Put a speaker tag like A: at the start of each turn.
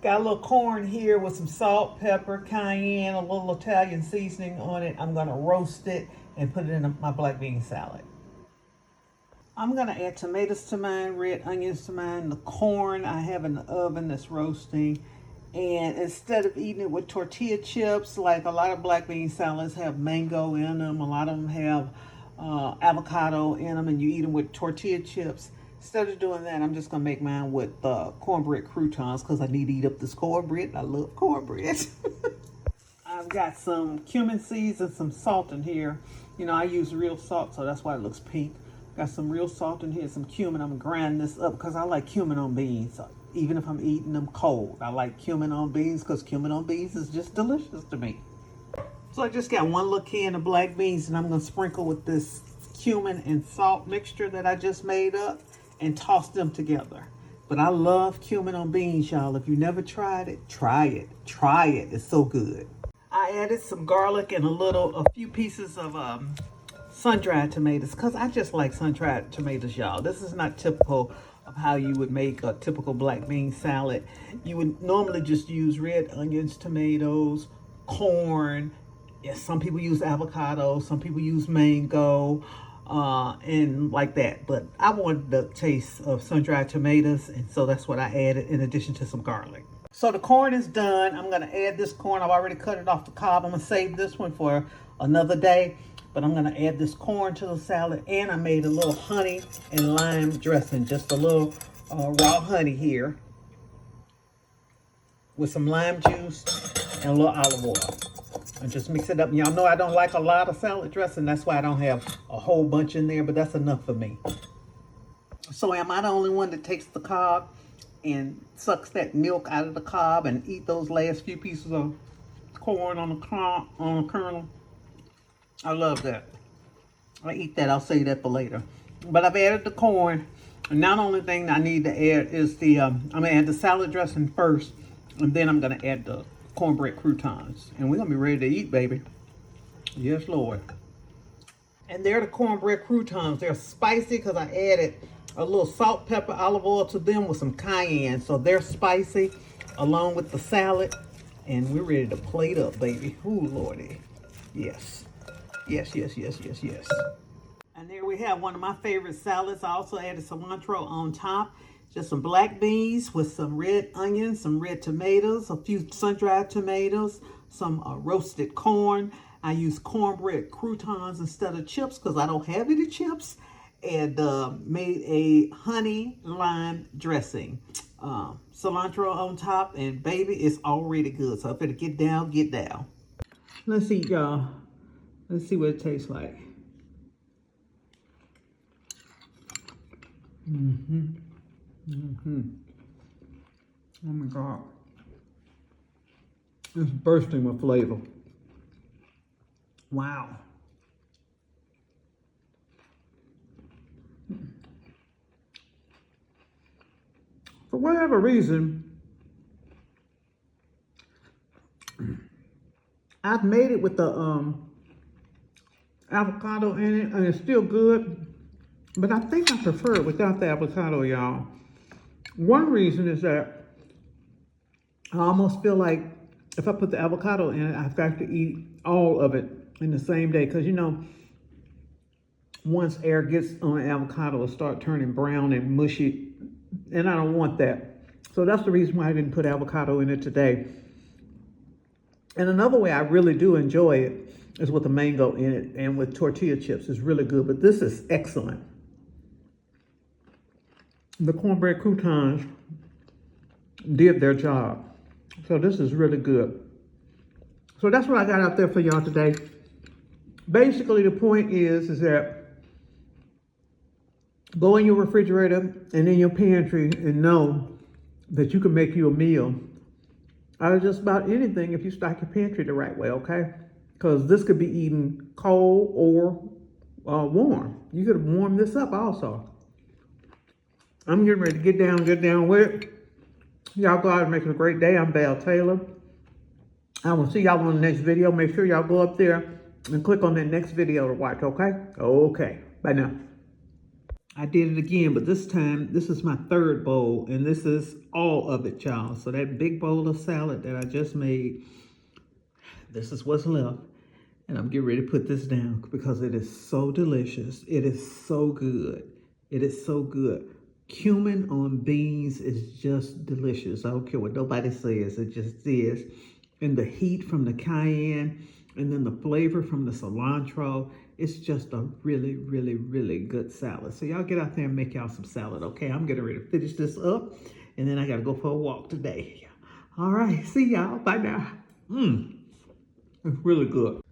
A: Got a little corn here with some salt, pepper, cayenne, a little Italian seasoning on it. I'm gonna roast it and put it in my black bean salad. I'm gonna add tomatoes to mine, red onions to mine, the corn I have in the oven that's roasting. And instead of eating it with tortilla chips, like a lot of black bean salads have mango in them, a lot of them have avocado in them, and you eat them with tortilla chips. Instead of doing that, I'm just gonna make mine with cornbread croutons because I need to eat up this cornbread. I love cornbread. I've got some cumin seeds and some salt in here. You know, I use real salt, so that's why it looks pink. Got some real salt in here, some cumin. I'm gonna grind this up because I like cumin on beans. Even if I'm eating them cold, I like cumin on beans because cumin on beans is just delicious to me. So I just got one little can of black beans and I'm gonna sprinkle with this cumin and salt mixture that I just made up and toss them together. But I love cumin on beans, y'all. If you never tried it, try it. Try it. It's so good. I added some garlic and a few pieces of sun-dried tomatoes because I just like sun-dried tomatoes, y'all. This is not typical of how you would make a typical black bean salad. You would normally just use red onions, tomatoes, corn. Yes, some people use avocado, some people use mango, and like that. But I wanted the taste of sun-dried tomatoes, and so that's what I added in addition to some garlic. So the corn is done. I'm gonna add this corn. I've already cut it off the cob. I'm gonna save this one for another day, but I'm gonna add this corn to the salad, and I made a little honey and lime dressing, just a little raw honey here with some lime juice and a little olive oil. And just mix it up. Y'all know I don't like a lot of salad dressing. That's why I don't have a whole bunch in there, but that's enough for me. So am I the only one that takes the cob and sucks that milk out of the cob and eat those last few pieces of corn on the kernel? I love that. I eat that. I'll save that for later. But I've added the corn. And now the only thing I need to add is I'm going to add the salad dressing first. And then I'm going to add the cornbread croutons. And we're going to be ready to eat, baby. Yes, Lord. And they're the cornbread croutons. They're spicy because I added a little salt, pepper, olive oil to them with some cayenne. So they're spicy along with the salad. And we're ready to plate up, baby. Ooh, Lordy. Yes. Yes, yes, yes, yes, yes. And there we have one of my favorite salads. I also added cilantro on top. Just some black beans with some red onions, some red tomatoes, a few sun-dried tomatoes, some roasted corn. I use cornbread croutons instead of chips because I don't have any chips. And made a honey lime dressing. Cilantro on top, and baby, it's already good. So I better get down, get down. Let's eat, y'all. Let's see what it tastes like. Oh my God. It's bursting with flavor. Wow. For whatever reason, I've made it with the avocado in it, and it's still good, but I think I prefer it without the avocado, y'all. One reason is that I almost feel like if I put the avocado in it, I've got to eat all of it in the same day, because you know, once air gets on an avocado, it'll start turning brown and mushy, and I don't want that. So that's the reason why I didn't put avocado in it today. And another way I really do enjoy it is with the mango in it and with tortilla chips. It's really good, but this is excellent. The cornbread croutons did their job. So this is really good. So that's what I got out there for y'all today. Basically, the point is that go in your refrigerator and in your pantry and know that you can make you a meal out of just about anything if you stock your pantry the right way, okay? Because this could be eaten cold or warm. You could warm this up also. I'm getting ready to get down with it. Y'all go out and make it a great day. I'm Val Taylor. I will see y'all on the next video. Make sure y'all go up there and click on that next video to watch, okay? Okay. Bye now. I did it again, but this time, this is my third bowl, and this is all of it, y'all. So that big bowl of salad that I just made, this is what's left. And I'm getting ready to put this down because it is so delicious. It is so good. It is so good. Cumin on beans is just delicious. I don't care what nobody says. It just is. And the heat from the cayenne and then the flavor from the cilantro. It's just a really, really, really good salad. So y'all get out there and make y'all some salad, okay? I'm getting ready to finish this up. And then I got to go for a walk today. All right. See y'all. Bye now. It's really good.